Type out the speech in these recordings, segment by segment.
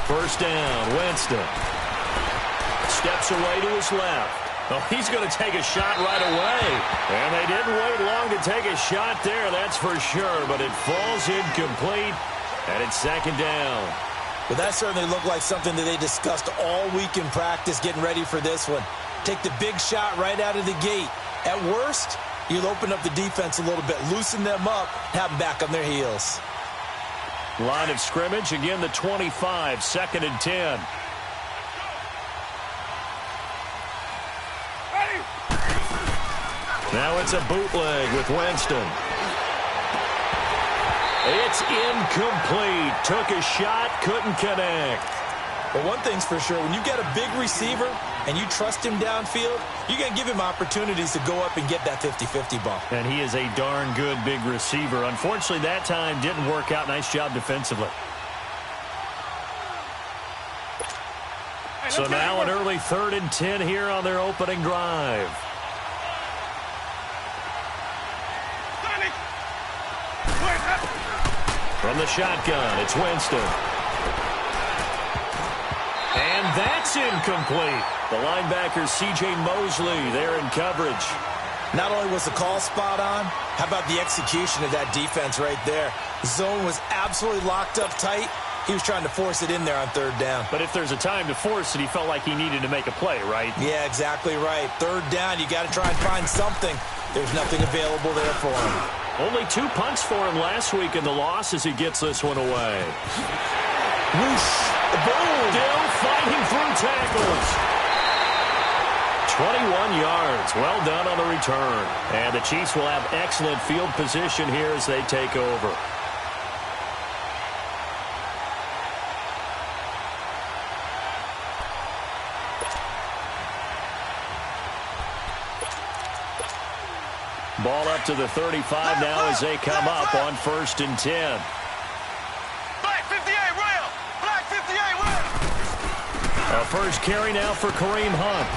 First down, Winston. Steps away to his left. Oh, he's going to take a shot right away. And they didn't wait long to take a shot there, that's for sure. But it falls incomplete, and it's second down. Well, that certainly looked like something that they discussed all week in practice, getting ready for this one. Take the big shot right out of the gate. At worst, you'll open up the defense a little bit, loosen them up, have them back on their heels. Line of scrimmage, again the 25, second and 10. Now it's a bootleg with Winston. It's incomplete. Took a shot, couldn't connect. But one thing's for sure, when you get a big receiver and you trust him downfield, you're going to give him opportunities to go up and get that 50-50 ball. And he is a darn good big receiver. Unfortunately, that time didn't work out. Nice job defensively. So now an early 3rd and 10 here on their opening drive. From the shotgun, it's Winston. And that's incomplete. The linebacker, C.J. Mosley, there in coverage. Not only was the call spot on, how about the execution of that defense right there? The zone was absolutely locked up tight. He was trying to force it in there on 3rd down. But if there's a time to force it, he felt like he needed to make a play, right? Yeah, exactly right. 3rd down, you got to try and find something. There's nothing available there for him. Only 2 punts for him last week in the loss as he gets this one away. Whoosh! Boom! Still fighting through tackles. 21 yards. Well done on the return. And the Chiefs will have excellent field position here as they take over. Ball up to the 35 now as they come up on 1st and 10. Black 58 rail! Black 58 rail! A first carry now for Kareem Hunt.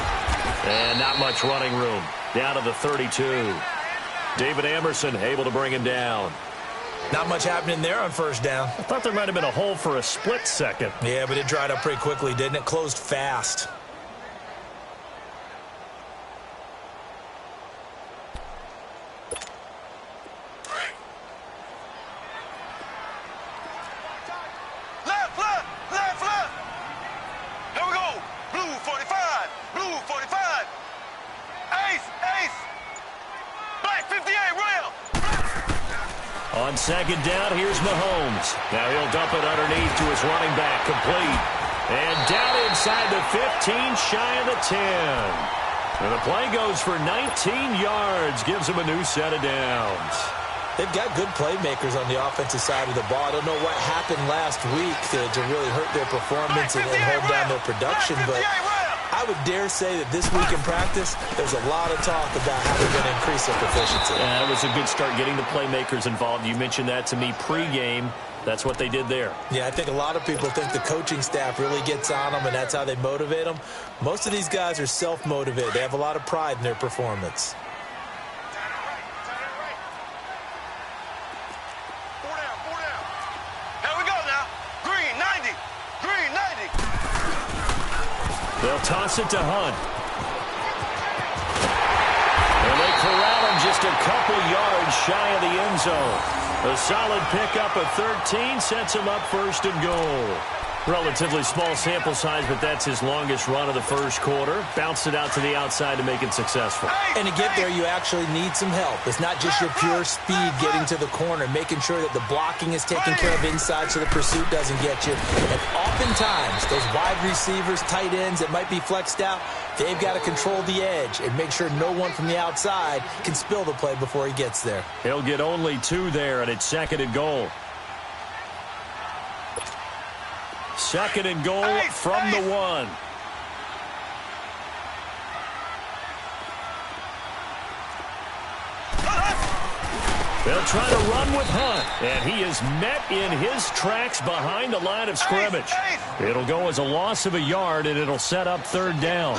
And not much running room. Down to the 32. David Emerson able to bring him down. Not much happening there on 1st down. I thought there might have been a hole for a split second. Yeah, but it dried up pretty quickly, didn't it? Closed fast. On 2nd down, here's Mahomes. Now he'll dump it underneath to his running back, complete. And down inside the 15, shy of the 10. And the play goes for 19 yards, gives him a new set of downs. They've got good playmakers on the offensive side of the ball. I don't know what happened last week to really hurt their performance and hold down their production, but I would dare say that this week in practice, there's a lot of talk about how they're going to increase their proficiency. Yeah, it was a good start getting the playmakers involved. You mentioned that to me pregame. That's what they did there. Yeah, I think a lot of people think the coaching staff really gets on them, and that's how they motivate them. Most of these guys are self-motivated. They have a lot of pride in their performance. They'll toss it to Hunt. And they corral him just a couple yards shy of the end zone. A solid pickup of 13 sets him up 1st and goal. Relatively small sample size, but that's his longest run of the 1st quarter. Bounced it out to the outside to make it successful. And to get there, you actually need some help. It's not just your pure speed getting to the corner, making sure that the blocking is taken care of inside so the pursuit doesn't get you. And oftentimes, those wide receivers, tight ends that might be flexed out, they've got to control the edge and make sure no one from the outside can spill the play before he gets there. He'll get only 2 there, and it's 2nd and goal. 2nd and goal from the 1. They'll try to run with Hunt, and he is met in his tracks behind the line of scrimmage. It'll go as a loss of a yard, and it'll set up 3rd down.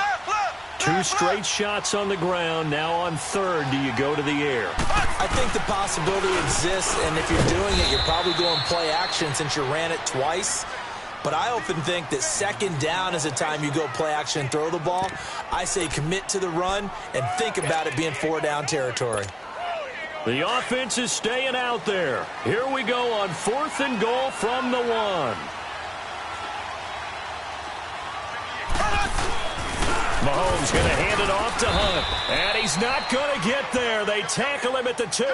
2 straight shots on the ground. Now on 3rd, do you go to the air? I think the possibility exists, and if you're doing it, you're probably going play action since you ran it twice. But I often think that second down is the time you go play action and throw the ball. I say commit to the run and think about it being 4-down territory. The offense is staying out there. Here we go on 4th and goal from the 1. Mahomes going to hand it off to Hunt. And he's not going to get there. They tackle him at the 2.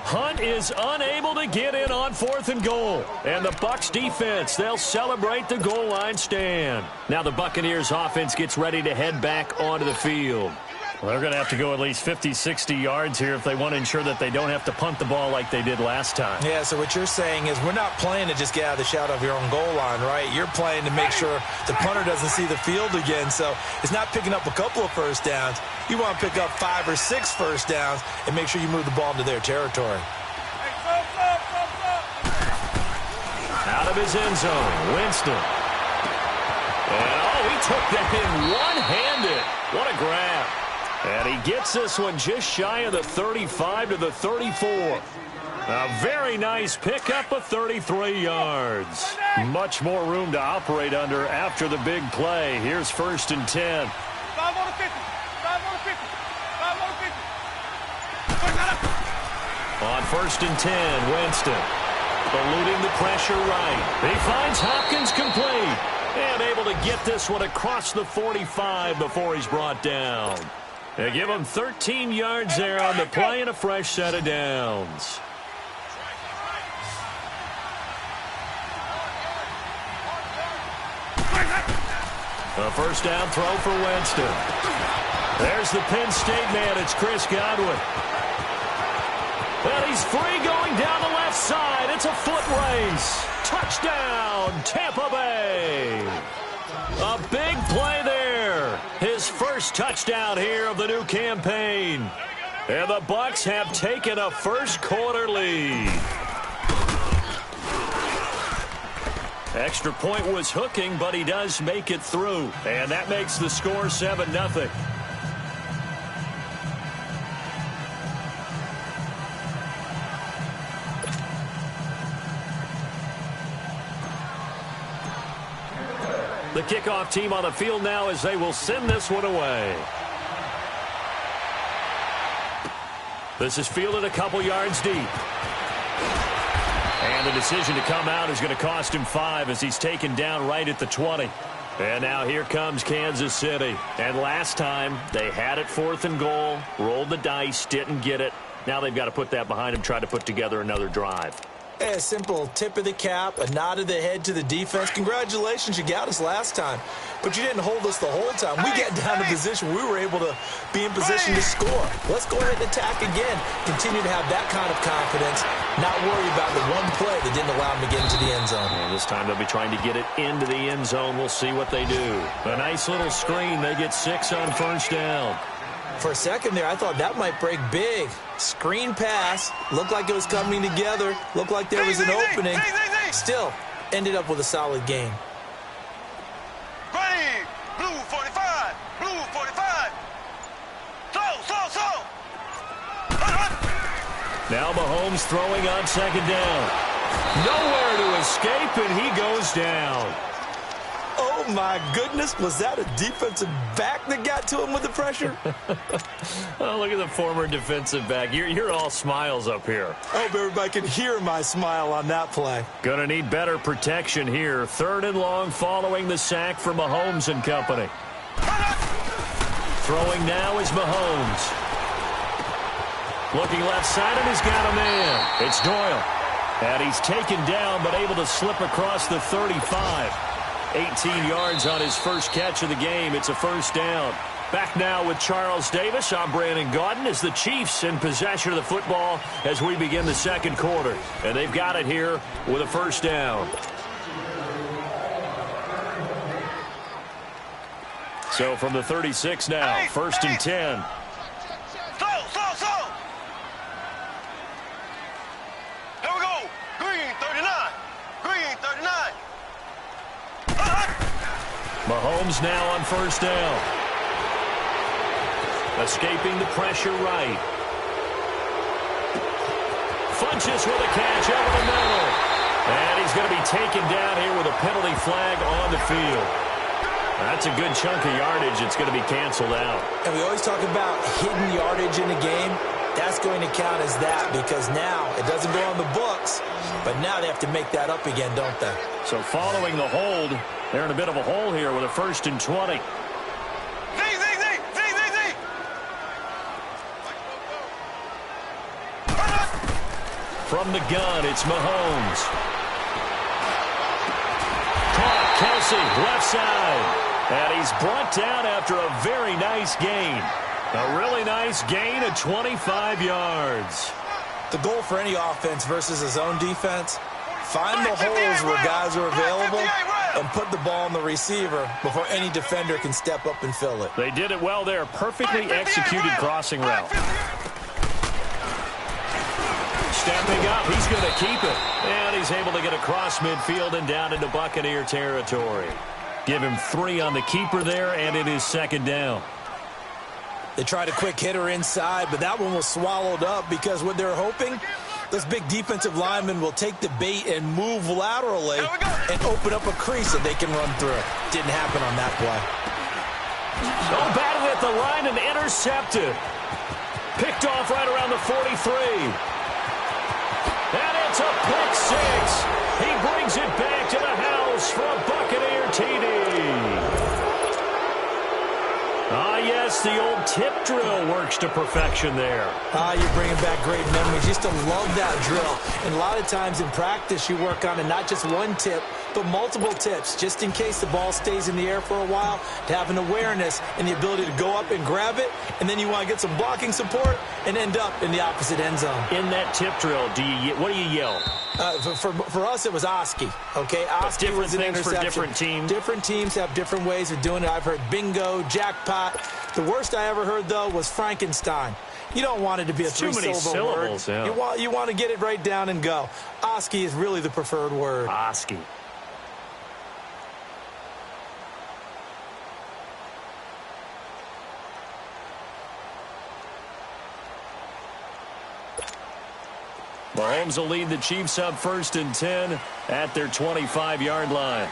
Hunt is unable to get in on 4th and goal. And the Bucs defense, they'll celebrate the goal line stand. Now the Buccaneers offense gets ready to head back onto the field. Well, they're going to have to go at least 50, 60 yards here if they want to ensure that they don't have to punt the ball like they did last time. Yeah, so what you're saying is we're not playing to just get out of the shadow of your own goal line, right? You're playing to make sure the punter doesn't see the field again. So it's not picking up a couple of first downs. You want to pick up 5 or 6 first downs and make sure you move the ball into their territory. Out of his end zone, Winston. And, he took that in one-handed. What a grab. And he gets this one just shy of the 35 to the 34. A very nice pickup of 33 yards. Much more room to operate under after the big play. Here's 1st and 10. 5 on the 50. 5 on the 50. 5 on the 50. On 1st and 10, Winston. Eluding the pressure right. He finds Hopkins complete. And able to get this one across the 45 before he's brought down. They give him 13 yards there on the play and a fresh set of downs. A first down throw for Winston. There's the Penn State man. It's Chris Godwin. And he's free going down the left side. It's a foot race. Touchdown, Tampa Bay. A big play there. His first touchdown here of the new campaign. And the Bucs have taken a first-quarter lead. Extra point was hooking, but he does make it through. And that makes the score 7-0. The kickoff team on the field now as they will send this one away. This is fielded a couple yards deep. And the decision to come out is going to cost him 5 as he's taken down right at the 20. And now here comes Kansas City. And last time they had it 4th and goal, rolled the dice, didn't get it. Now they've got to put that behind them, try to put together another drive. A simple tip of the cap, a nod of the head to the defense. Congratulations, you got us last time. But you didn't hold us the whole time. We got down to position. We were able to be in position to score. Let's go ahead and attack again. Continue to have that kind of confidence. Not worry about the one play that didn't allow them to get into the end zone. And this time they'll be trying to get it into the end zone. We'll see what they do. A nice little screen. They get 6 on first down. For a second there, I thought that might break big. Screen pass. Looked like it was coming together. Looked like there was an opening. Still, ended up with a solid game. Ready. Blue 45. Blue 45. Slow. Now Mahomes throwing on second down. Nowhere to escape, and he goes down. Oh, my goodness. Was that a defensive back that got to him with the pressure? Oh, look at the former defensive back. You're all smiles up here. I hope everybody can hear my smile on that play. Gonna need better protection here. 3rd and long following the sack for Mahomes and company. Throwing now is Mahomes. Looking left side, and he's got a man. It's Doyle. And he's taken down, but able to slip across the 35. 18 yards on his first catch of the game. It's a first down. Back now with Charles Davis. I'm Brandon Gaudin as the Chiefs in possession of the football as we begin the second quarter. And they've got it here with a first down. So from the 36 now, 1st and 10. Slow. Here we go. Green 39. Green 39. Mahomes now on first down. Escaping the pressure right. Funches with a catch over the middle. And he's going to be taken down here with a penalty flag on the field. That's a good chunk of yardage. It's going to be canceled out. And we always talk about hidden yardage in a game. That's going to count as that because now it doesn't go on the books, but now they have to make that up again, don't they? So following the hold, they're in a bit of a hole here with a 1st and 20. From the gun, it's Mahomes. Caught, Kelsey, left side. And he's brought down after a very nice gain. A really nice gain of 25 yards. The goal for any offense versus a zone defense, find the holes where guys are available and put the ball on the receiver before any defender can step up and fill it. They did it well there. Perfectly executed crossing route. Stepping up, he's going to keep it. And he's able to get across midfield and down into Buccaneer territory. Give him 3 on the keeper there, and it is 2nd down. They tried a quick hitter inside, but that one was swallowed up because what they're hoping, those big defensive linemen will take the bait and move laterally and open up a crease that they can run through. Didn't happen on that play. Oh, batted at the line and intercepted. Picked off right around the 43. And it's a pick 6. He brings it back to the house for a Buccaneer TD. Ah, yes, the old tip drill works to perfection there. You're bringing back great memories. Used to love that drill. And a lot of times in practice, you work on it, not just one tip, but multiple tips, just in case the ball stays in the air for a while, to have an awareness and the ability to go up and grab it, and then you want to get some blocking support and end up in the opposite end zone. In that tip drill, what do you yell? For us, it was Oski. Okay, Oski was an interception. For different teams. Different teams have different ways of doing it. I've heard bingo, jackpot. The worst I ever heard, though, was Frankenstein. You don't want it to be a three-syllable word. Yeah. You want to get it right down and go. Oski is really the preferred word. Oski. Mahomes will lead the Chiefs up 1st and 10 at their 25-yard line.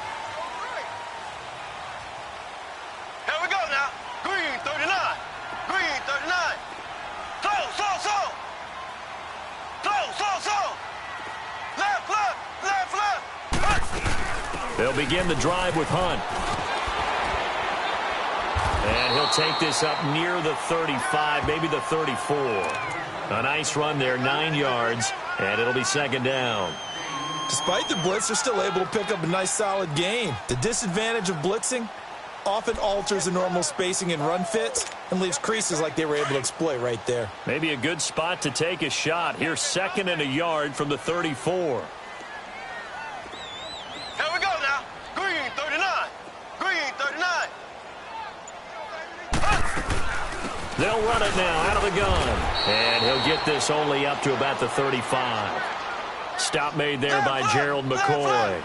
Here we go now. Green 39. Green 39. Slow. Left. They'll begin the drive with Hunt. And he'll take this up near the 35, maybe the 34. A nice run there, 9 yards, and it'll be 2nd down. Despite the blitz, they're still able to pick up a nice, solid gain. The disadvantage of blitzing often alters the normal spacing and run fits and leaves creases like they were able to exploit right there. Maybe a good spot to take a shot. Here's 2nd and a yard from the 34. Here we go now. Green 39. Green 39. They'll run it now out of the gun. And he'll get this only up to about the 35. Stop made there by Gerald McCoy.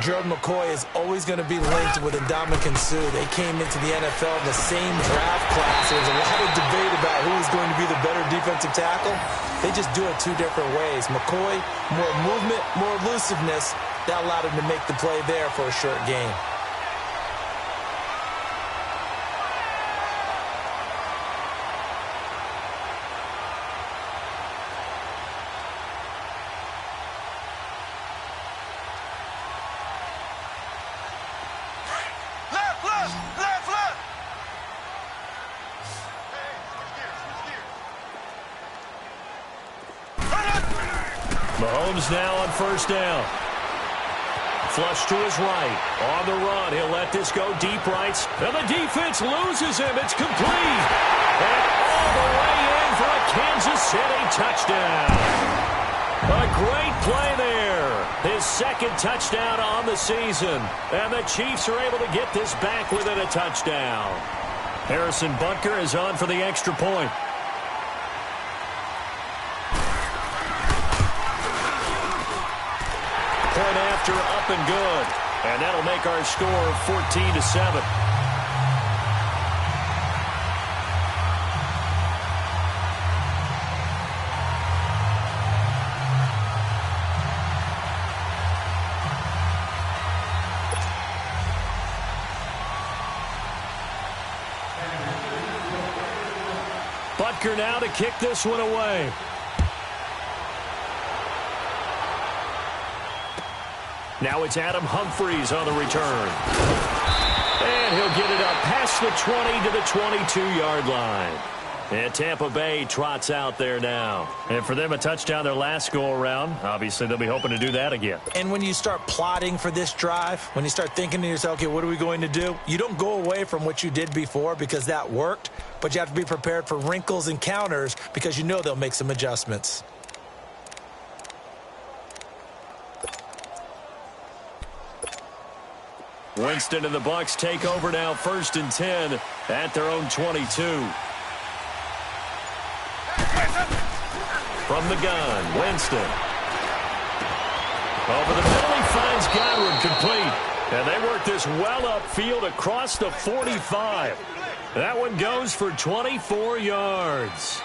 Gerald McCoy is always going to be linked with Ndamukong Suh. They came into the NFL in the same draft class. There was a lot of debate about who was going to be the better defensive tackle. They just do it 2 different ways. McCoy, more movement, more elusiveness. That allowed him to make the play there for a short gain. Mahomes now on 1st down. Flush to his right. On the run, he'll let this go deep right. And the defense loses him. It's complete. And all the way in for a Kansas City touchdown. A great play there. His 2nd touchdown on the season. And the Chiefs are able to get this back within a touchdown. Harrison Butker is on for the extra point. Point after, up and good. And that'll make our score 14-7. Baker now to kick this one away. Now it's Adam Humphries on the return. And he'll get it up past the 20 to the 22-yard line. And Tampa Bay trots out there now. And for them, a touchdown their last go-around. Obviously, they'll be hoping to do that again. And when you start plotting for this drive, when you start thinking to yourself, okay, what are we going to do? You don't go away from what you did before because that worked, but you have to be prepared for wrinkles and counters because you know they'll make some adjustments. Winston and the Bucs take over now, 1st and 10 at their own 22. From the gun, Winston. Over the middle, he finds Godwin complete. And they work this well upfield across the 45. That one goes for 24 yards.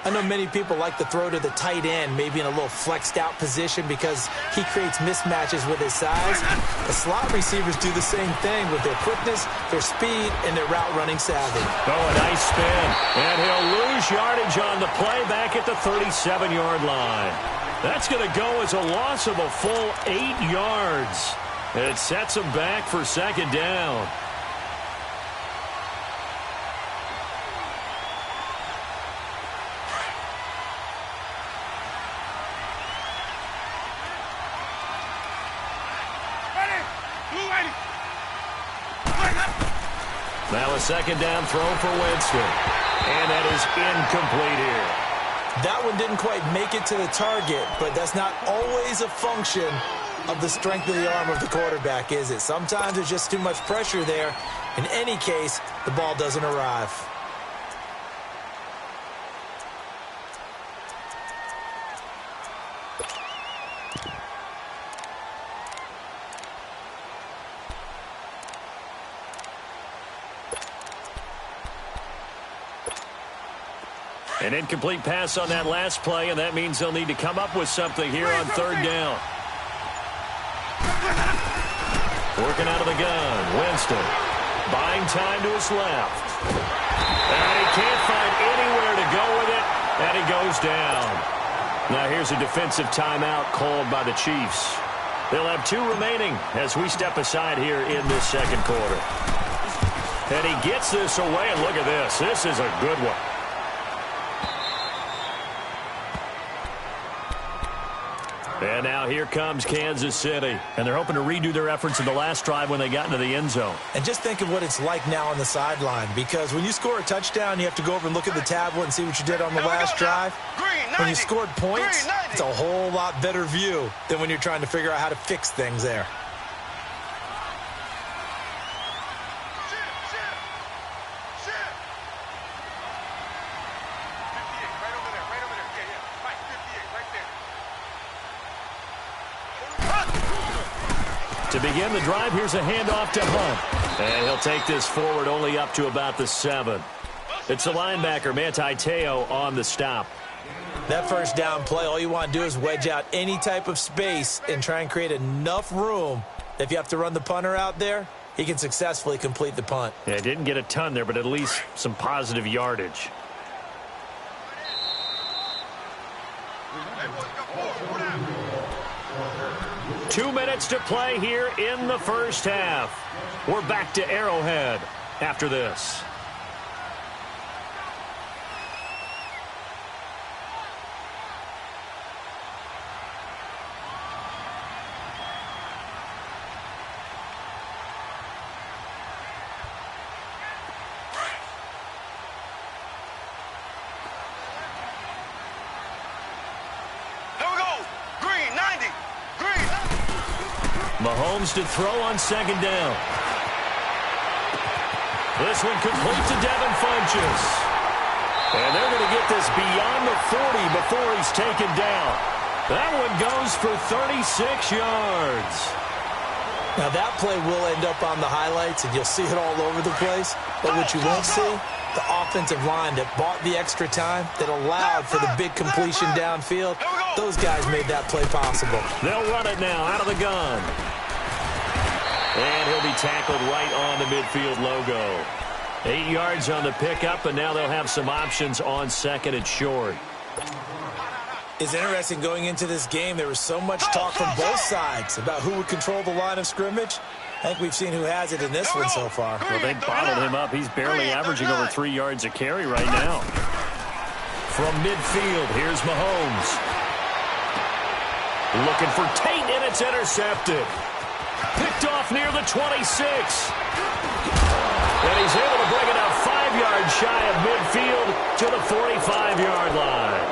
I know many people like to throw to the tight end, maybe in a little flexed out position because he creates mismatches with his size. The slot receivers do the same thing with their quickness, their speed, and their route running savvy. Oh, a nice spin. And he'll lose yardage on the play back at the 37-yard line. That's going to go as a loss of a full 8 yards. It sets him back for 2nd down. Now a 2nd down throw for Winston. And that is incomplete here. That one didn't quite make it to the target, but that's not always a function of the strength of the arm of the quarterback, is it? Sometimes there's just too much pressure there. In any case, the ball doesn't arrive. An incomplete pass on that last play, and that means they'll need to come up with something here on 3rd down. Working out of the gun, Winston. Buying time to his left. And he can't find anywhere to go with it, and he goes down. Now here's a defensive timeout called by the Chiefs. They'll have 2 remaining as we step aside here in this 2nd quarter. And he gets this away, and look at this. This is a good one. And now here comes Kansas City. And they're hoping to redo their efforts in the last drive when they got into the end zone. And just think of what it's like now on the sideline, because when you score a touchdown, you have to go over and look at the tablet and see what you did on the last drive. When you scored points, it's a whole lot better view than when you're trying to figure out how to fix things there. To begin the drive, here's a handoff to Hunt. And he'll take this forward only up to about the 7. It's the linebacker, Manti Te'o, on the stop. That 1st down play, all you want to do is wedge out any type of space and try and create enough room that if you have to run the punter out there, he can successfully complete the punt. Yeah, didn't get a ton there, but at least some positive yardage. Two minutes to play here in the 1st half. We're back to Arrowhead after this. Mahomes to throw on 2nd down. This one complete to Devin Funchess. And they're going to get this beyond the 40 before he's taken down. That one goes for 36 yards. Now that play will end up on the highlights, and you'll see it all over the place. But what you won't see, the offensive line that bought the extra time, that allowed for the big completion downfield, those guys made that play possible. They'll run it now out of the gun. And he'll be tackled right on the midfield logo. 8 yards on the pickup, and now they'll have some options on second and short. It's interesting going into this game. There was so much talk from both sides about who would control the line of scrimmage. I think we've seen who has it in this one so far. Well, they bottled him up. He's barely averaging over 3 yards a carry right now. From midfield, here's Mahomes. Looking for Tate, and it's intercepted. Picked off near the 26. And he's able to bring it out 5 yards shy of midfield to the 45-yard line.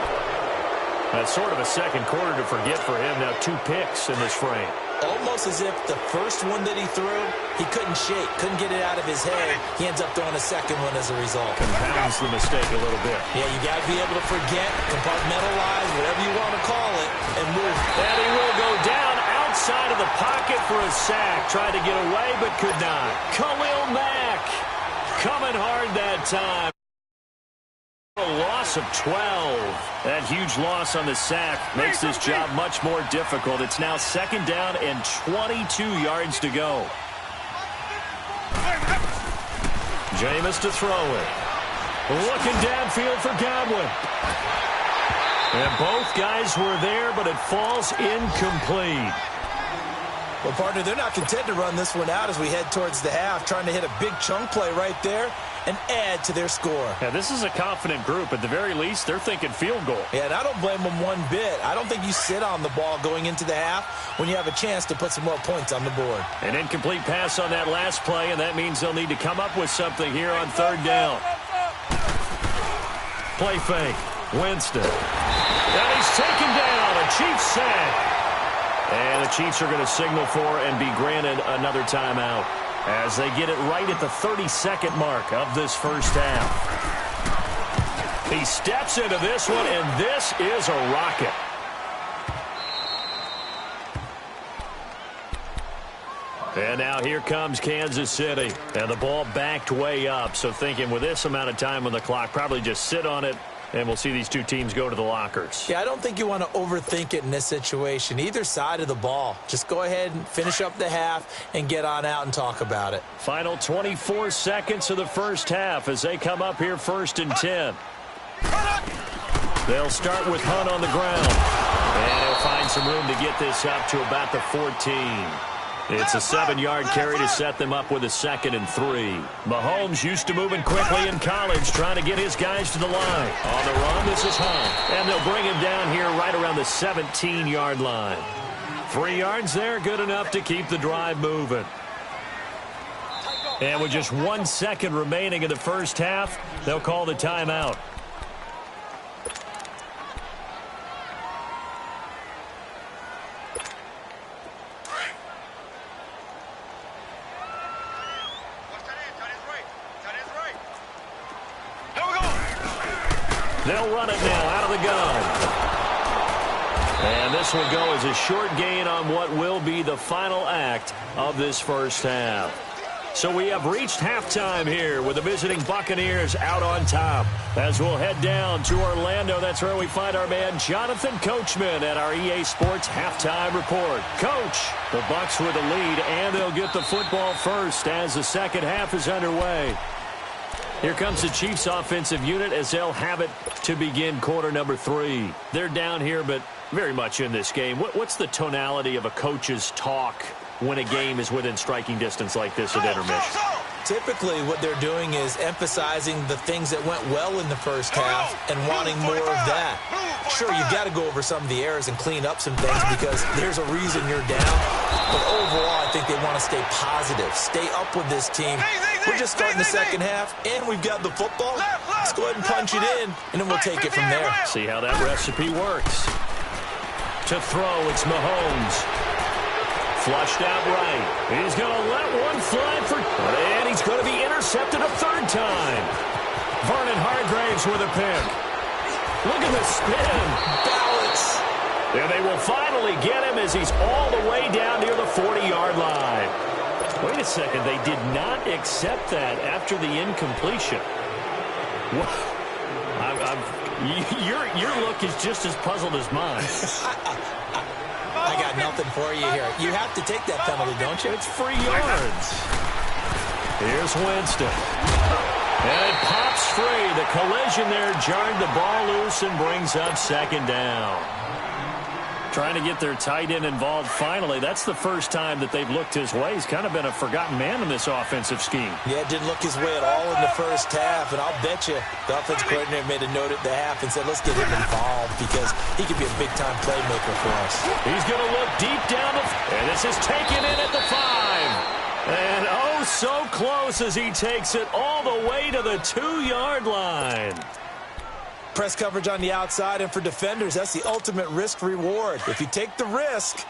That's sort of a second quarter to forget for him. Now 2 picks in this frame. Almost as if the first one that he threw, he couldn't shake, couldn't get it out of his head. He ends up throwing a second one as a result. Compounds the mistake a little bit. Yeah, you got to be able to forget, compartmentalize, whatever you want to call it, and move. And he will go down outside of the pocket for a sack. Tried to get away, but could not. Khalil Mack coming hard that time. A loss of 12. That huge loss on the sack makes this job much more difficult. It's now second down and 22 yards to go. Jameis to throw it. Looking downfield for Godwin. And both guys were there, but it falls incomplete. Well, partner, they're not content to run this one out as we head towards the half, trying to hit a big chunk play right there and add to their score. Yeah, this is a confident group. At the very least, they're thinking field goal. Yeah, and I don't blame them one bit. I don't think you sit on the ball going into the half when you have a chance to put some more points on the board. An incomplete pass on that last play, and that means they'll need to come up with something here on third down. Play fake. Winston. And he's taken down. A Chiefs sack. And the Chiefs are going to signal for and be granted another timeout as they get it right at the 30-second mark of this first half. He steps into this one, and this is a rocket. And now here comes Kansas City. And the ball backed way up. So thinking with this amount of time on the clock, probably just sit on it. And we'll see these two teams go to the lockers. Yeah, I don't think you want to overthink it in this situation. Either side of the ball. Just go ahead and finish up the half and get on out and talk about it. Final 24 seconds of the first half as they come up here first and 10. They'll start with Hunt on the ground. And he'll find some room to get this up to about the 14. It's a 7-yard carry to set them up with a 2nd and 3. Mahomes used to moving quickly in college, trying to get his guys to the line. On the run, this is Hunt. And they'll bring him down here right around the 17-yard line. 3 yards there, good enough to keep the drive moving. And with just 1 second remaining in the first half, they'll call the timeout. They'll run it now out of the gun. And this will go as a short gain on what will be the final act of this first half. So we have reached halftime here with the visiting Buccaneers out on top. As we'll head down to Orlando, that's where we find our man Jonathan Coachman at our EA Sports Halftime Report. Coach, the Bucs with the lead, and they'll get the football first as the second half is underway. Here comes the Chiefs offensive unit as they'll have it to begin quarter number 3. They're down here, but very much in this game. What's the tonality of a coach's talk when a game is within striking distance like this at intermission? Typically, what they're doing is emphasizing the things that went well in the first half and wanting more of that. Sure, you've got to go over some of the errors and clean up some things because there's a reason you're down. But overall, I think they want to stay positive, stay up with this team. We're just starting the second half, and we've got the football. Let's go ahead and punch it in, and then we'll take it from there. See how that recipe works. To throw, it's Mahomes. Flushed out right. He's going to let one fly for... And he's going to be intercepted a third time. Vernon Hargreaves with a pick. Look at the spin. Balance. And they will finally get him as he's all the way down near the 40-yard line. Wait a second. They did not accept that after the incompletion. Your look is just as puzzled as mine. I got nothing for you here. You have to take that penalty, don't you? It's free yards. Here's Winston. And it pops free. The collision there jarred the ball loose and brings up second down. Trying to get their tight end involved finally. That's the first time that they've looked his way. He's kind of been a forgotten man in this offensive scheme. Yeah, it didn't look his way at all in the first half, and I'll bet you the offensive coordinator made a note at the half and said, let's get him involved because he could be a big-time playmaker for us. He's going to look deep down, and this is taken in at the 5. And oh, so close as he takes it all the way to the 2-yard line. Press coverage on the outside, and for defenders, that's the ultimate risk-reward. If you take the risk,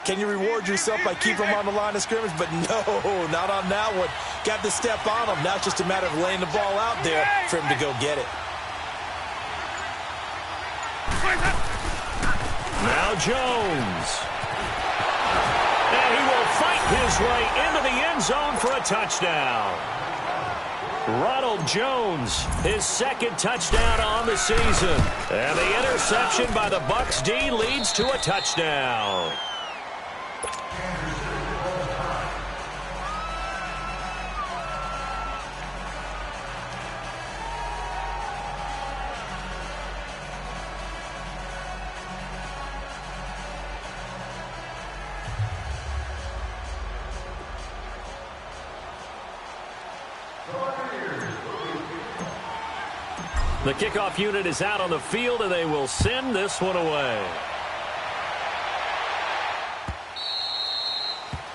can you reward yourself by keeping them on the line of scrimmage? But no, not on that one. Got to step on them. Now it's just a matter of laying the ball out there for him to go get it. Now Jones. And he will fight his way into the end zone for a touchdown. Ronald Jones, his second touchdown on the season. And the interception by the Bucs D leads to a touchdown. The kickoff unit is out on the field, and they will send this one away.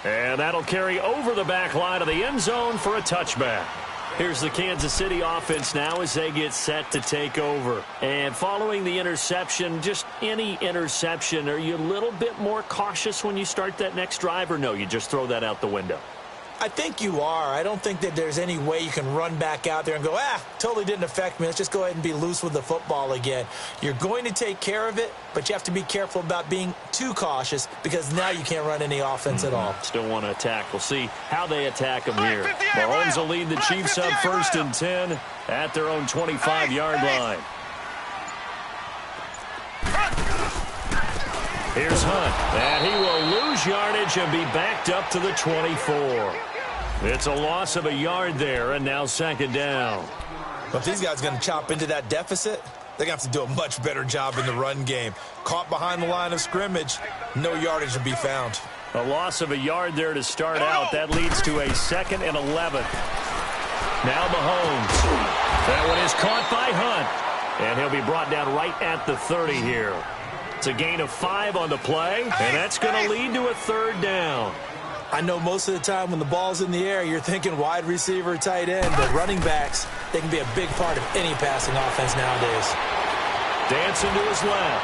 And that'll carry over the back line of the end zone for a touchback. Here's the Kansas City offense now as they get set to take over. And following the interception, just any interception, are you a little bit more cautious when you start that next drive, or no, you just throw that out the window? I think you are. I don't think that there's any way you can run back out there and go, totally didn't affect me. Let's just go ahead and be loose with the football again. You're going to take care of it, but you have to be careful about being too cautious because now you can't run any offense at all. Still want to attack. We'll see how they attack them here. Mahomes will lead the Chiefs up 1st and 10 at their own 25-yard line. Here's Hunt, and he will lose yardage and be backed up to the 24. It's a loss of a yard there, and now second down. But if these guys are going to chop into that deficit, they're going to have to do a much better job in the run game. Caught behind the line of scrimmage, no yardage to be found. A loss of a yard there to start out. That leads to a 2nd and 11. Now Mahomes. That one is caught by Hunt, and he'll be brought down right at the 30 here. It's a gain of 5 on the play, and that's going to lead to a 3rd down. I know most of the time when the ball's in the air, you're thinking wide receiver, tight end, but running backs, they can be a big part of any passing offense nowadays. Dancing to his left.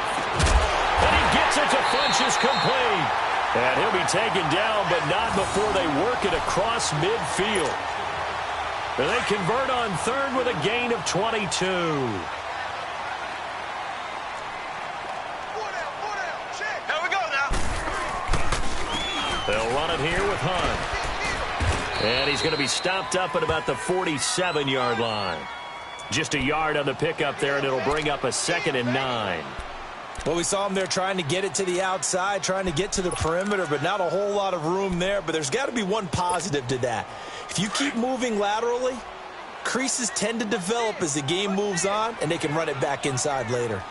And he gets it to Funchess complete. And he'll be taken down, but not before they work it across midfield. And they convert on 3rd with a gain of 22. They'll run it here with Hunt. And he's going to be stopped up at about the 47-yard line. Just a yard on the pickup there, and it'll bring up a 2nd and 9. Well, we saw him there trying to get it to the outside, trying to get to the perimeter, but not a whole lot of room there. But there's got to be one positive to that. If you keep moving laterally, creases tend to develop as the game moves on, and they can run it back inside later.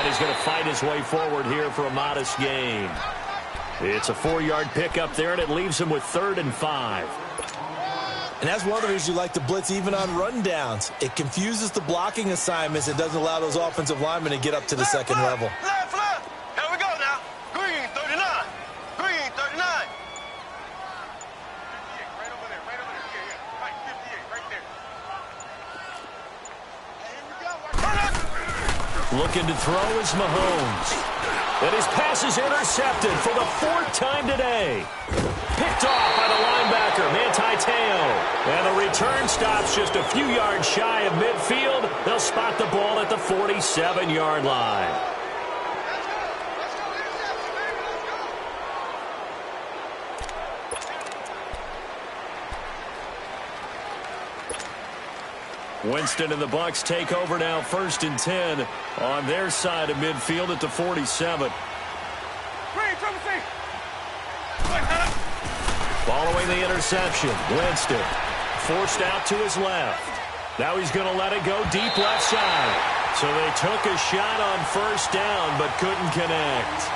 He's going to fight his way forward here for a modest gain. It's a 4-yard pickup there, and it leaves him with 3rd and 5. And that's one of the reasons you like to blitz even on rundowns. It confuses the blocking assignments. It doesn't allow those offensive linemen to get up to the second level. Left. Here we go now. Green 39. Green 39. 58, right over there. Yeah. Right, 58, right there. Here we go. Looking to throw is Mahomes. And his pass is intercepted for the 4th time today. Picked off by the linebacker, Manti Te'o. And the return stops just a few yards shy of midfield. They'll spot the ball at the 47-yard line. Winston and the Bucs take over now 1st and 10 on their side of midfield at the 47. Following the interception, Winston forced out to his left. Now he's going to let it go deep left side. So they took a shot on first down but couldn't connect.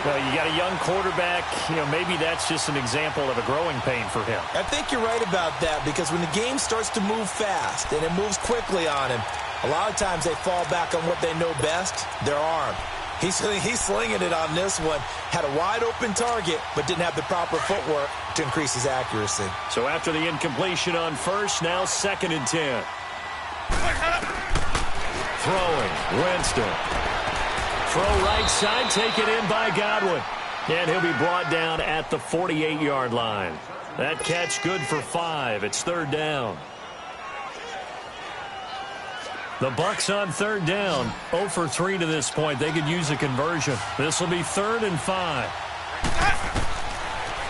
Well, you got a young quarterback. Maybe that's just an example of a growing pain for him. I think you're right about that because when the game starts to move fast and it moves quickly on him, a lot of times they fall back on what they know best, their arm. He's slinging it on this one. Had a wide-open target, but didn't have the proper footwork to increase his accuracy. So after the incompletion on first, now 2nd and 10. Throwing, Winston. Throw right side, taken in by Godwin. And he'll be brought down at the 48-yard line. That catch good for 5. It's 3rd down. The Bucs on 3rd down. 0 for 3 to this point. They could use a conversion. This will be 3rd and 5.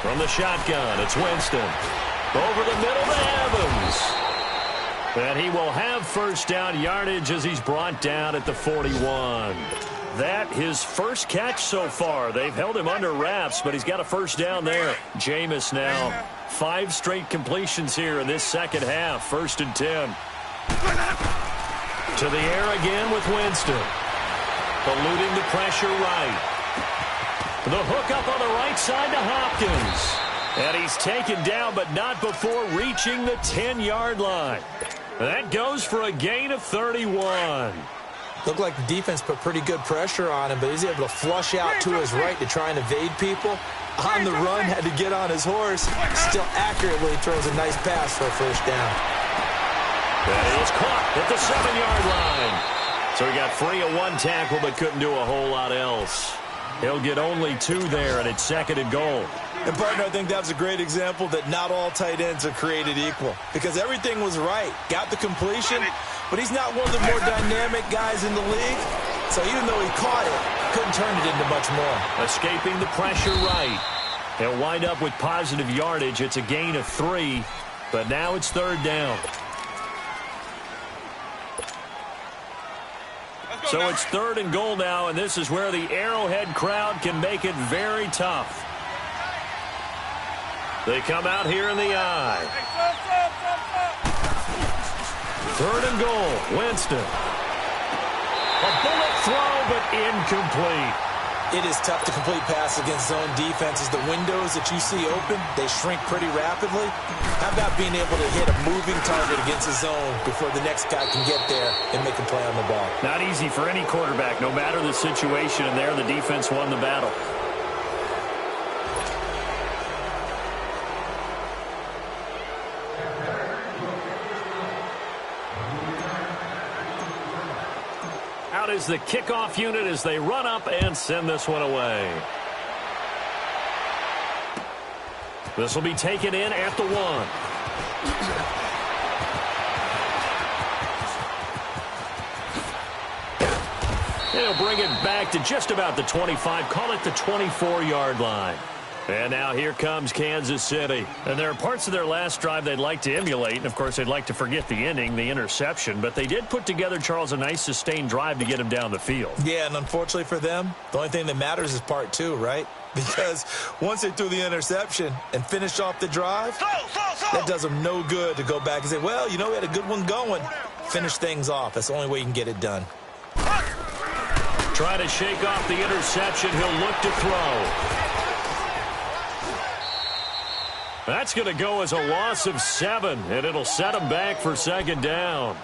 From the shotgun, it's Winston. Over the middle to Evans. And he will have first down yardage as he's brought down at the 41. That his first catch so far. They've held him under wraps, but he's got a first down there. Jameis now 5 straight completions here in this second half. 1st and 10. To the air again with Winston. Eluding the pressure right. The hook up on the right side to Hopkins. And he's taken down, but not before reaching the 10-yard line. That goes for a gain of 31. Looked like the defense put pretty good pressure on him, but he's able to flush out to his right to try and evade people. On the run, had to get on his horse. Still accurately throws a nice pass for a first down. That is caught at the 7-yard line. So he got free of 1 tackle, but couldn't do a whole lot else. He'll get only 2 there, and it's 2nd and goal. And, partner, I think that was a great example that not all tight ends are created equal because everything was right. Got the completion, but he's not one of the more dynamic guys in the league. So even though he caught it, couldn't turn it into much more. Escaping the pressure right. He'll wind up with positive yardage. It's a gain of 3, but now it's 3rd down. So it's 3rd and goal now, and this is where the Arrowhead crowd can make it very tough. They come out here in the eye. 3rd and goal, Winston. A bullet throw, but incomplete. It is tough to complete passes against zone defenses. The windows that you see open, they shrink pretty rapidly. How about being able to hit a moving target against a zone before the next guy can get there and make a play on the ball? Not easy for any quarterback, no matter the situation, and there the defense won the battle. Out is the kickoff unit as they run up and send this one away. This will be taken in at the 1. He'll bring it back to just about the 25, call it the 24-yard line. And now here comes Kansas City. And there are parts of their last drive they'd like to emulate. And, of course, they'd like to forget the ending, the interception. But they did put together, Charles, a nice sustained drive to get him down the field. Yeah, and unfortunately for them, the only thing that matters is part 2, right? Because once they threw the interception and finished off the drive, that does them no good to go back and say, well, we had a good one going. Finish things off. That's the only way you can get it done. Trying to shake off the interception. He'll look to throw. That's going to go as a loss of 7, and it'll set him back for 2nd down.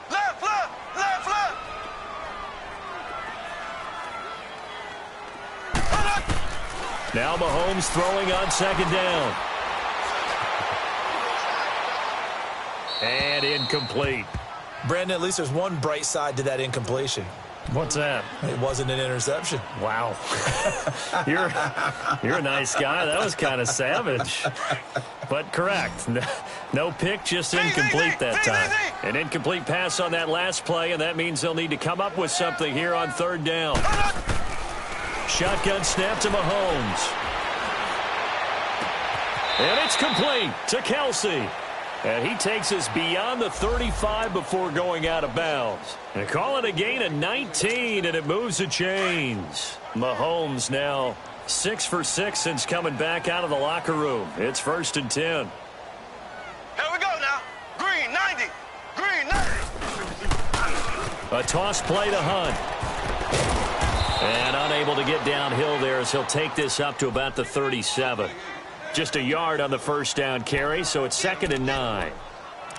Left. Now Mahomes throwing on 2nd down. And incomplete. Brandon, at least there's one bright side to that incompletion. What's that? It wasn't an interception. Wow. You're a nice guy. That was kind of savage. But correct. No pick, just incomplete that time. An incomplete pass on that last play, and that means they'll need to come up with something here on 3rd down. Shotgun snap to Mahomes. And it's complete to Kelsey. And he takes us beyond the 35 before going out of bounds. And call it a gain of 19, and it moves the chains. Mahomes now 6 for 6 since coming back out of the locker room. It's 1st and 10. Here we go now. Green 90. Green 90. A toss play to Hunt. And unable to get downhill there as he'll take this up to about the 37. Just a yard on the first down carry, so it's 2nd and 9.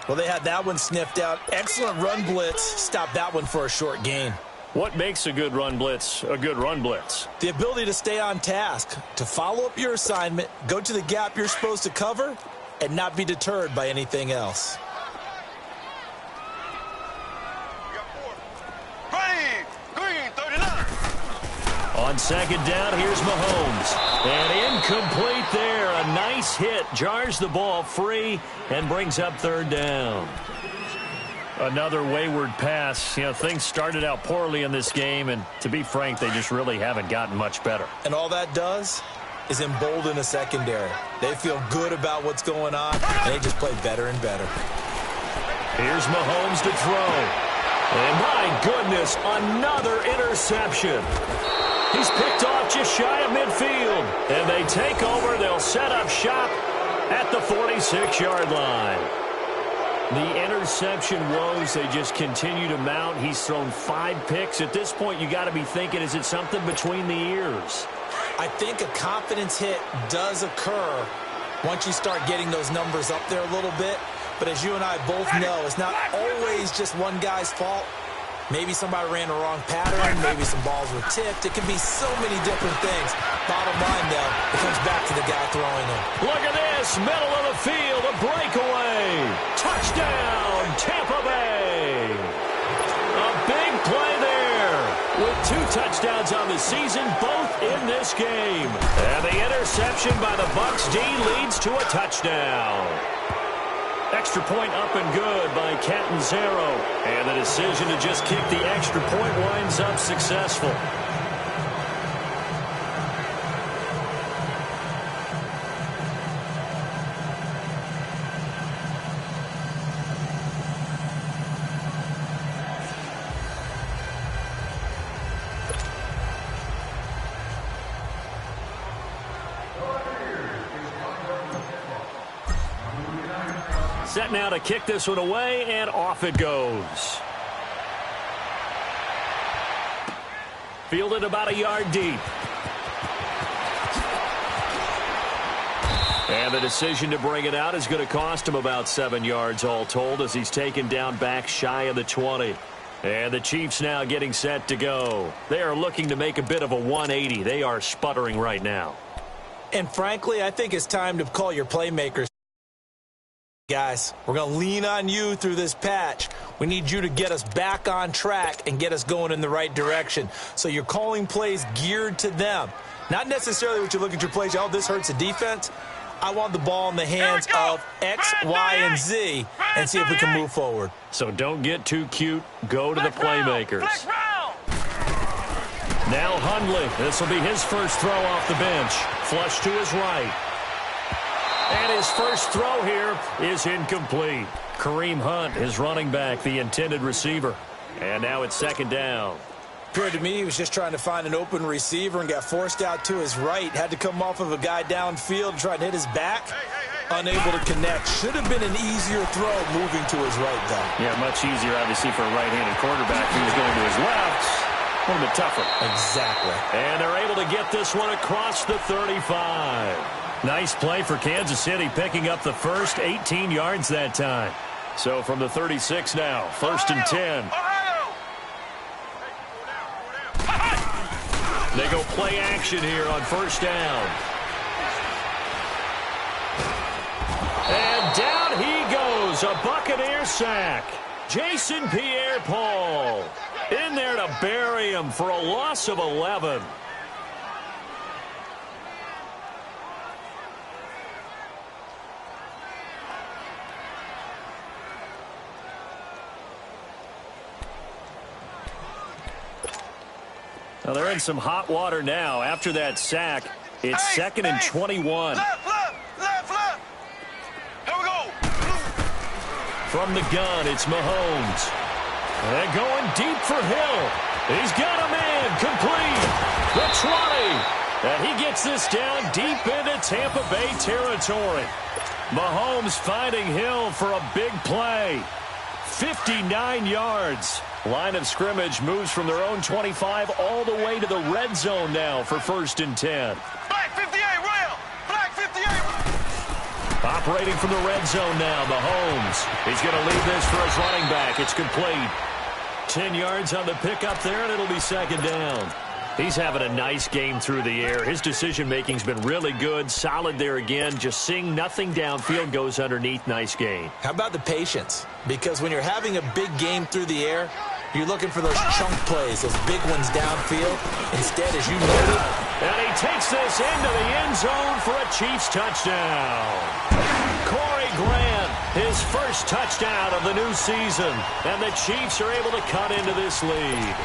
Well, they had that one sniffed out. Excellent run blitz. Stopped that one for a short gain. What makes a good run blitz a good run blitz? The ability to stay on task, to follow up your assignment, go to the gap you're supposed to cover, and not be deterred by anything else. Green 39. On 2nd down, here's Mahomes. And incomplete there. A nice hit. Jars the ball free and brings up 3rd down. Another wayward pass. You know, things started out poorly in this game, and to be frank, they just really haven't gotten much better. And all that does is embolden a secondary. They feel good about what's going on, and they just play better and better. Here's Mahomes to throw. And my goodness, another interception. He's picked off just shy of midfield. And they take over. They'll set up shop at the 46-yard line. The interception woes, they just continue to mount. He's thrown 5 picks. At this point, you got to be thinking, is it something between the ears? I think a confidence hit does occur once you start getting those numbers up there a little bit. But as you and I both know, it's not always just one guy's fault. Maybe somebody ran the wrong pattern. Maybe some balls were tipped. It can be so many different things. Bottom line, though, it comes back to the guy throwing them. Look at this. Middle of the field. A breakaway. Touchdown, Tampa Bay. A big play there. With 2 touchdowns on the season, both in this game. And the interception by the Bucs D leads to a touchdown. Extra point up and good by Catanzaro. And the decision to just kick the extra point winds up successful. Set now to kick this one away, and off it goes. Fielded about a yard deep. And the decision to bring it out is going to cost him about 7 yards all told as he's taken down back shy of the 20. And the Chiefs now getting set to go. They are looking to make a bit of a 180. They are sputtering right now. And frankly, I think it's time to call your playmakers. Guys, we're going to lean on you through this patch. We need you to get us back on track and get us going in the right direction. So you're calling plays geared to them. Not necessarily what you look at your plays, oh, this hurts the defense. I want the ball in the hands of X, Y, and Z and see if we can move forward. So don't get too cute. Go to the playmakers. Now Hundley. This will be his first throw off the bench. Flush to his right. And his first throw here is incomplete. Kareem Hunt, his running back, the intended receiver. And now it's 2nd down. Appeared to me he was just trying to find an open receiver and got forced out to his right. Had to come off of a guy downfield, try to hit his back. Unable to connect. Should have been an easier throw moving to his right, though. Yeah, much easier, obviously, for a right-handed quarterback who was going to his left. A little bit tougher. Exactly. And they're able to get this one across the 35. Nice play for Kansas City, picking up the first 18 yards that time. So from the 36 now, 1st and 10. They go play action here on 1st down. And down he goes, a Buccaneer sack. Jason Pierre-Paul in there to bury him for a loss of 11. Well, they're in some hot water now. After that sack, it's 2nd and 21. Left. Here we go. From the gun, it's Mahomes. And going deep for Hill. He's got a man complete. The 20. And he gets this down deep into Tampa Bay territory. Mahomes finding Hill for a big play. 59 yards. Line of scrimmage moves from their own 25 all the way to the red zone now for 1st and 10. Black 58, rail. Black 58. Operating from the red zone now, Mahomes. He's going to lead this for his running back. It's complete. 10 yards on the pickup there, and it'll be 2nd down. He's having a nice game through the air. His decision-making's been really good. Solid there again. Just seeing nothing downfield, goes underneath. Nice gain. How about the patience? Because when you're having a big game through the air, you're looking for those chunk plays, those big ones downfield. Instead, as you noted, and he takes this into the end zone for a Chiefs touchdown. Corey Grant, his first touchdown of the new season. And the Chiefs are able to cut into this lead.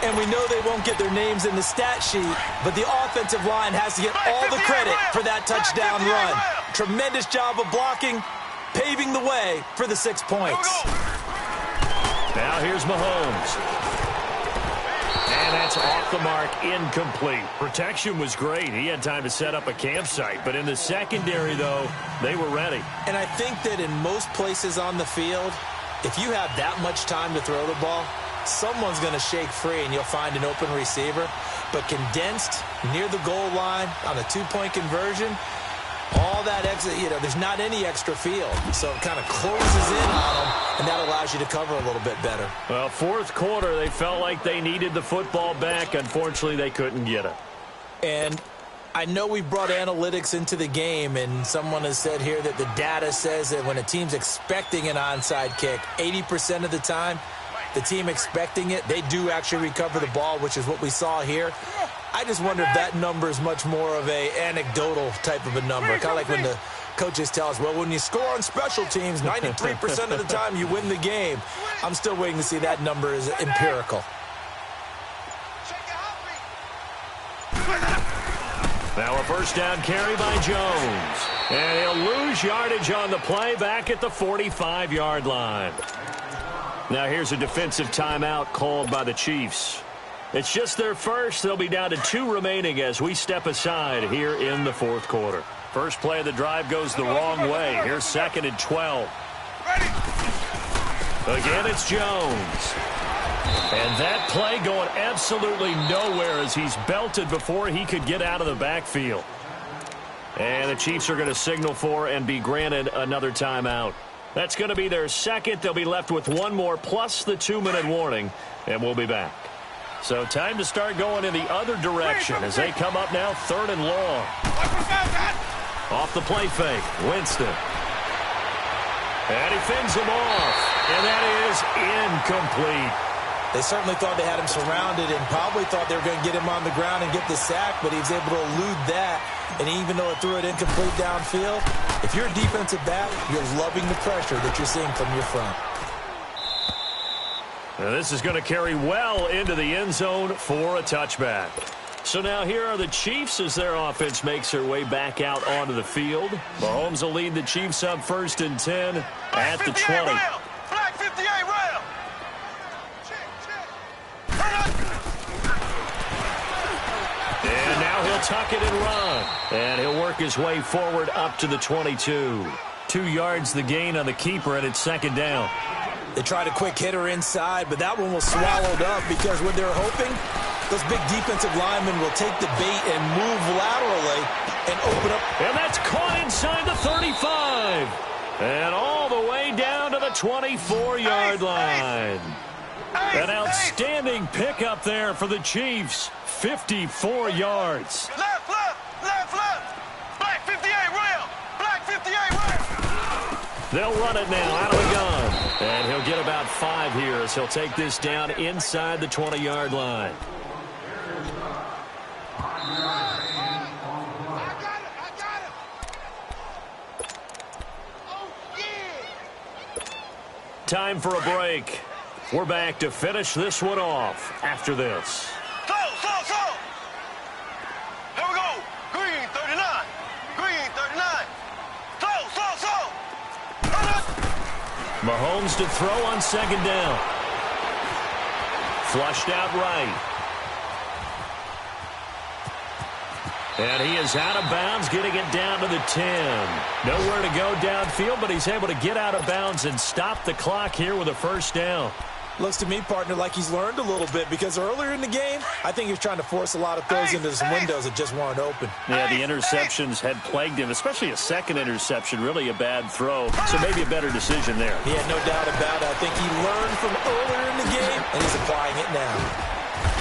And we know they won't get their names in the stat sheet, but the offensive line has to get all the credit for that touchdown run. Tremendous job of blocking, paving the way for the 6 points. Now here's Mahomes. And that's off the mark, incomplete. Protection was great. He had time to set up a campsite. But in the secondary, though, they were ready. And I think that in most places on the field, if you have that much time to throw the ball, someone's going to shake free and you'll find an open receiver. But condensed near the goal line on a 2-point conversion, all that exit, there's not any extra field. So it kind of closes in on them, and that allows you to cover a little bit better. Well, 4th quarter, they felt like they needed the football back. Unfortunately, they couldn't get it. And I know we brought analytics into the game, and someone has said here that the data says that when a team's expecting an onside kick, 80% of the time, the team expecting it, they do actually recover the ball, which is what we saw here. I just wonder if that number is much more of a anecdotal type of a number. Kind of like when the coaches tell us, well, when you score on special teams, 93% of the time you win the game. I'm still waiting to see that number is empirical. Now a 1st down carry by Jones. And he'll lose yardage on the play back at the 45-yard line. Now here's a defensive timeout called by the Chiefs. It's just their first. They'll be down to 2 remaining as we step aside here in the 4th quarter. First play of the drive goes the wrong way. Here's 2nd and 12. Again, it's Jones. And that play going absolutely nowhere as he's belted before he could get out of the backfield. And the Chiefs are going to signal for and be granted another timeout. That's going to be their 2nd. They'll be left with 1 more plus the 2-minute warning, and we'll be back. So time to start going in the other direction as they come up now 3rd and long. Off the play fake, Winston. And he fends him off, and that is incomplete. They certainly thought they had him surrounded and probably thought they were going to get him on the ground and get the sack, but he was able to elude that. And even though it threw it incomplete downfield, if you're a defensive back, you're loving the pressure that you're seeing from your front. Now this is going to carry well into the end zone for a touchback. So now here are the Chiefs as their offense makes their way back out onto the field. Mahomes will lead the Chiefs up 1st and 10 at the 20. Black 58 rail. And now he'll tuck it and run. And he'll work his way forward up to the 22. 2 yards the gain on the keeper, and it's 2nd down. They tried a quick hitter inside, but that one was swallowed up because what they're hoping, those big defensive linemen will take the bait and move laterally and open up. And that's caught inside the 35. And all the way down to the 24-yard line. An outstanding pickup there for the Chiefs. 54 yards. Left, left, left, left. Black 58 rail. Black 58 rail. They'll run it now out of the gun. And he'll get about 5 here as he'll take this down inside the 20-yard line. Time for a break. We're back to finish this one off after this. Slow. Here we go. Green 39. Green 39. Slow. Mahomes to throw on second down. Flushed out right. And he is out of bounds, getting it down to the 10. Nowhere to go downfield, but he's able to get out of bounds and stop the clock here with a first down. Looks to me, partner, like he's learned a little bit, because earlier in the game, I think he was trying to force a lot of throws into some windows that just weren't open. Yeah, the interceptions had plagued him, especially a second interception, really a bad throw. So maybe a better decision there. Yeah, no doubt about it. I think he learned from earlier in the game, and he's applying it now.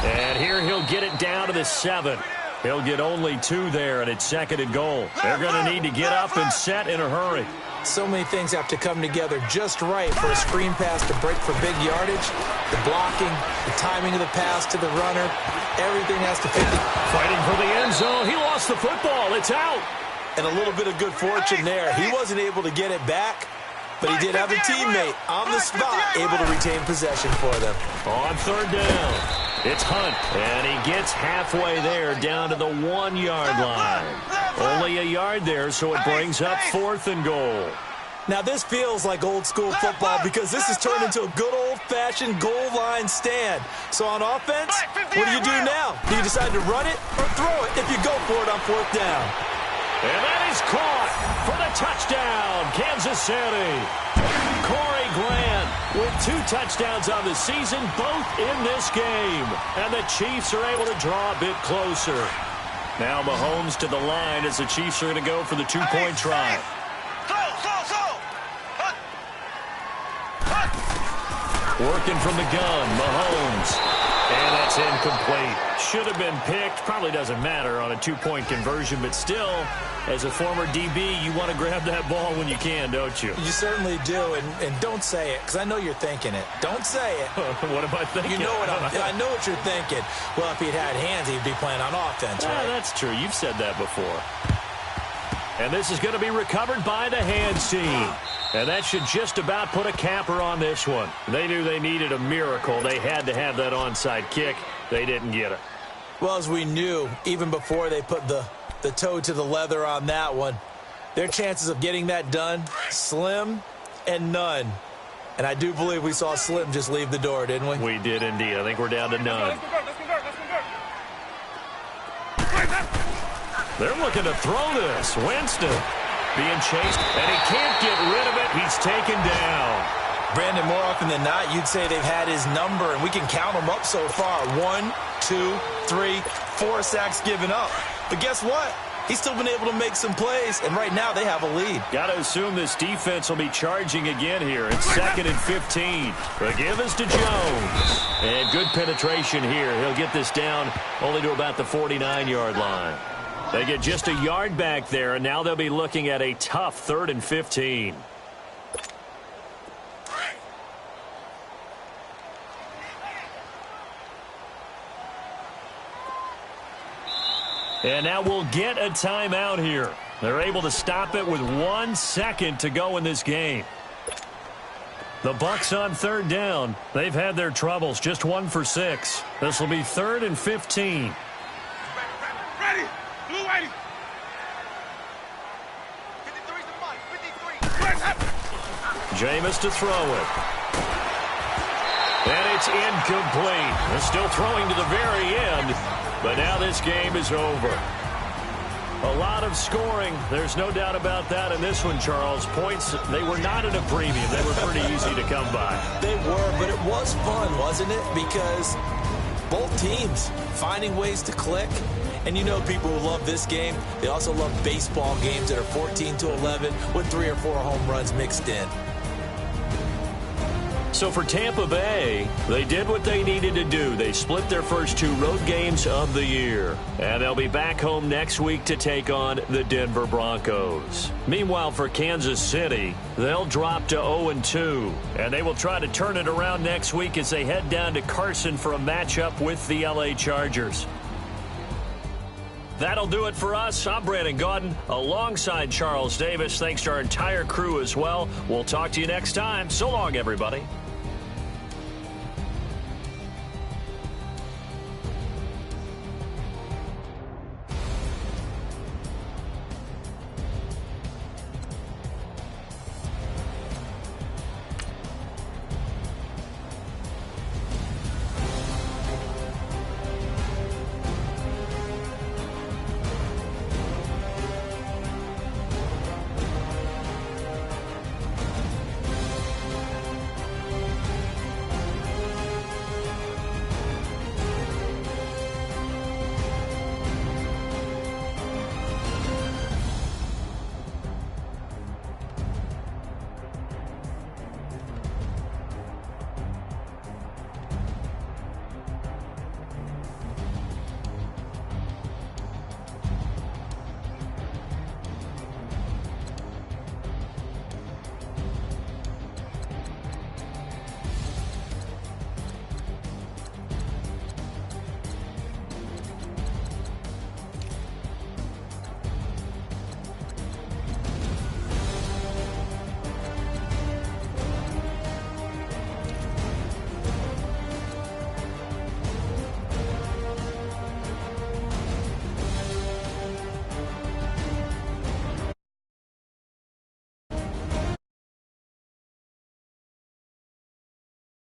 And here he'll get it down to the 7. He'll get only 2 there, and it's second and goal. They're going to need to get up and set in a hurry. So many things have to come together just right for a screen pass to break for big yardage. The blocking, the timing of the pass to the runner, everything has to fit. Fighting for the end zone. He lost the football. It's out. And a little bit of good fortune there. He wasn't able to get it back, but he did have a teammate on the spot able to retain possession for them. On third down, it's Hunt, and he gets halfway there down to the 1-yard line. Only a yard there, so it brings up 4th and goal. Now, this feels like old-school football because this has turned into a good old-fashioned goal line stand. So on offense, what do you do now? Do you decide to run it or throw it if you go for it on 4th down? And that is caught for the touchdown, Kansas City. Corey Grant with 2 touchdowns on the season, both in this game. And the Chiefs are able to draw a bit closer. Now Mahomes to the line as the Chiefs are going to go for the 2-point try. Working from the gun, Mahomes. And that's incomplete. Should have been picked. Probably doesn't matter on a 2-point conversion, but still, as a former DB, you want to grab that ball when you can, don't you? You certainly do, and don't say it, because I know you're thinking it. Don't say it. What am I thinking? You know what I know what you're thinking. Well, if he'd had hands, he'd be playing on offense, right? That's true. You've said that before. And this is going to be recovered by the hands team. And that should just about put a capper on this one. They knew they needed a miracle. They had to have that onside kick. They didn't get it. Well, as we knew, even before they put the toe to the leather on that one, their chances of getting that done, slim and none. And I do believe we saw Slim just leave the door, didn't we? We did indeed. I think we're down to none. They're looking to throw this. Winston being chased, and he can't get rid of it. He's taken down. Brandon, more often than not, you'd say they've had his number, and we can count them up so far. 1, 2, 3, 4 sacks given up. But guess what? He's still been able to make some plays, and right now they have a lead. Got to assume this defense will be charging again here. It's 2nd and 15. The give is to Jones. And good penetration here. He'll get this down only to about the 49-yard line. They get just a yard back there, and now they'll be looking at a tough 3rd and 15. And now we'll get a timeout here. They're able to stop it with 1 second to go in this game. The Bucs on 3rd down. They've had their troubles, just 1 for 6. This will be 3rd and 15. Ready. Blue Whitey. 53. Jameis to throw it. And it's incomplete. They're still throwing to the very end, but now this game is over. A lot of scoring. There's no doubt about that in this one, Charles. Points, they were not at a premium. They were pretty easy to come by. They were, but it was fun, wasn't it? Because both teams finding ways to click. And you know people who love this game, they also love baseball games that are 14-11 with 3 or 4 home runs mixed in. So for Tampa Bay, they did what they needed to do. They split their first 2 road games of the year. And they'll be back home next week to take on the Denver Broncos. Meanwhile, for Kansas City, they'll drop to 0-2. And they will try to turn it around next week as they head down to Carson for a matchup with the LA Chargers. That'll do it for us. I'm Brandon Gaudin alongside Charles Davis. Thanks to our entire crew as well. We'll talk to you next time. So long, everybody.